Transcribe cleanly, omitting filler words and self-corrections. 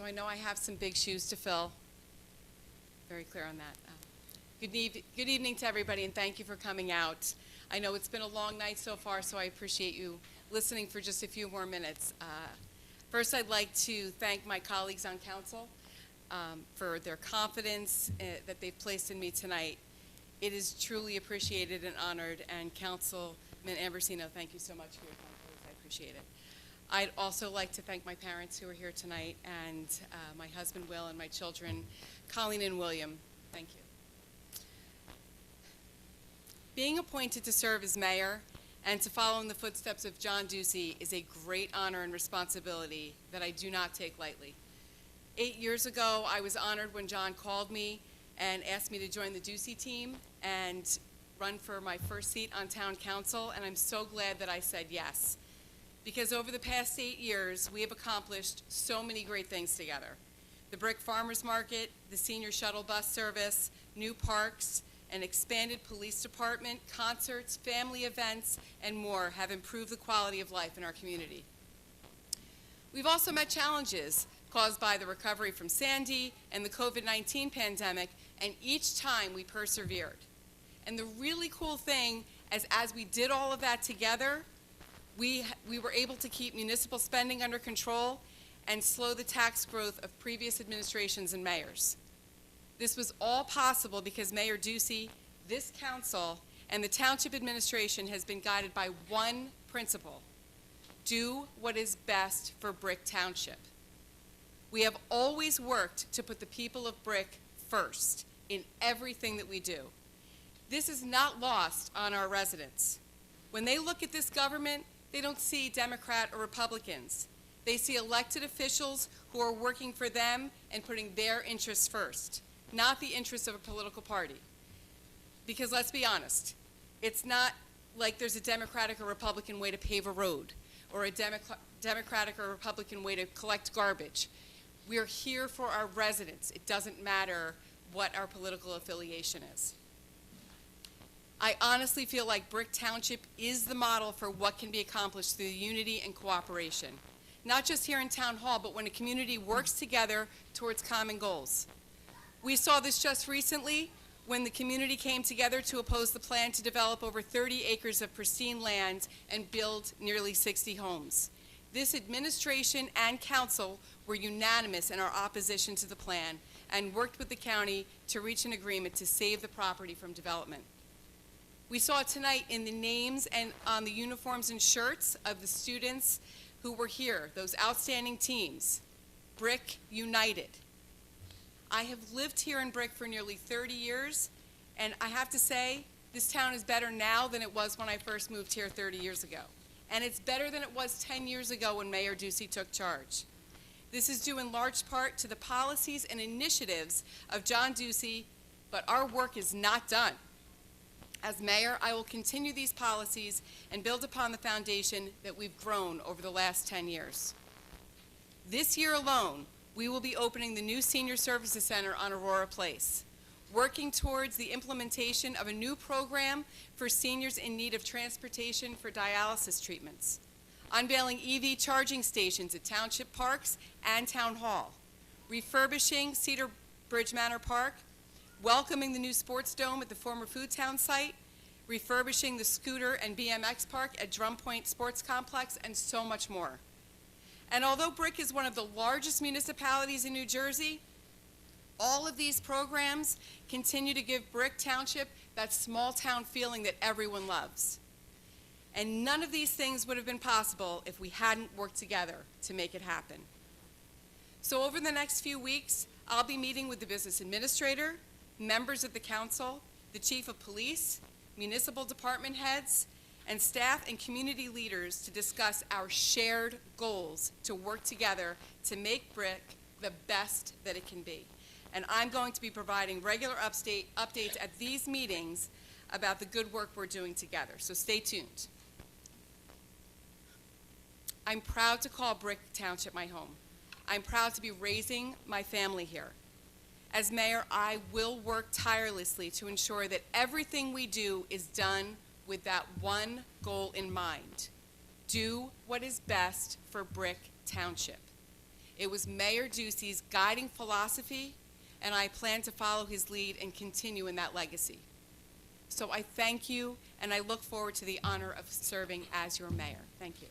So I know I have some big shoes to fill. Very clear on that. Good evening to everybody, and thank you for coming out. I know it's been a long night so far, so I appreciate you listening for just a few more minutes. First, I'd like to thank my colleagues on council for their confidence that they've placed in me tonight. It is truly appreciated and honored, and Councilman Ambrosino, thank you so much for your confidence. I appreciate it. I'd also like to thank my parents who are here tonight, and my husband, Will, and my children, Colleen and William. Thank you. Being appointed to serve as mayor and to follow in the footsteps of John Ducey is a great honor and responsibility that I do not take lightly. 8 years ago, I was honored when John called me and asked me to join the Ducey team and run for my first seat on town council, and I'm so glad that I said yes. Because over the past 8 years, we have accomplished so many great things together. The Brick Farmers Market, the senior shuttle bus service, new parks, an expanded police department, concerts, family events, and more have improved the quality of life in our community. We've also met challenges caused by the recovery from Sandy and the COVID-19 pandemic, and each time we persevered. And the really cool thing is, as we did all of that together, we were able to keep municipal spending under control and slow the tax growth of previous administrations and mayors. This was all possible because Mayor Ducey, this council, and the township administration has been guided by one principle: do what is best for Brick Township. We have always worked to put the people of Brick first in everything that we do. This is not lost on our residents. When they look at this government, they don't see Democrat or Republicans. They see elected officials who are working for them and putting their interests first, not the interests of a political party. Because let's be honest, it's not like there's a Democratic or Republican way to pave a road, or a Democratic or Republican way to collect garbage. We are here for our residents. It doesn't matter what our political affiliation is. I honestly feel like Brick Township is the model for what can be accomplished through unity and cooperation. Not just here in Town Hall, but when a community works together towards common goals. We saw this just recently when the community came together to oppose the plan to develop over 30 acres of pristine land and build nearly 60 homes. This administration and council were unanimous in our opposition to the plan and worked with the county to reach an agreement to save the property from development. We saw it tonight in the names and on the uniforms and shirts of the students who were here, those outstanding teams. Brick United. I have lived here in Brick for nearly 30 years, and I have to say, this town is better now than it was when I first moved here 30 years ago. And it's better than it was 10 years ago when Mayor Ducey took charge. This is due in large part to the policies and initiatives of John Ducey, but our work is not done. As mayor, I will continue these policies and build upon the foundation that we've grown over the last 10 years. This year alone, we will be opening the new Senior Services Center on Aurora Place, working towards the implementation of a new program for seniors in need of transportation for dialysis treatments, unveiling EV charging stations at Township Parks and Town Hall, refurbishing Cedar Bridge Manor Park, welcoming the new sports dome at the former Food Town site, refurbishing the scooter and BMX park at Drum Point Sports Complex, and so much more. And although Brick is one of the largest municipalities in New Jersey, all of these programs continue to give Brick Township that small town feeling that everyone loves. And none of these things would have been possible if we hadn't worked together to make it happen. So over the next few weeks, I'll be meeting with the business administrator, members of the council, the chief of police, municipal department heads, and staff and community leaders to discuss our shared goals to work together to make Brick the best that it can be. And I'm going to be providing regular updates at these meetings about the good work we're doing together, so stay tuned. I'm proud to call Brick Township my home. I'm proud to be raising my family here. As mayor, I will work tirelessly to ensure that everything we do is done with that one goal in mind: do what is best for Brick Township. It was Mayor Ducey's guiding philosophy, and I plan to follow his lead and continue in that legacy. So I thank you, and I look forward to the honor of serving as your mayor. Thank you.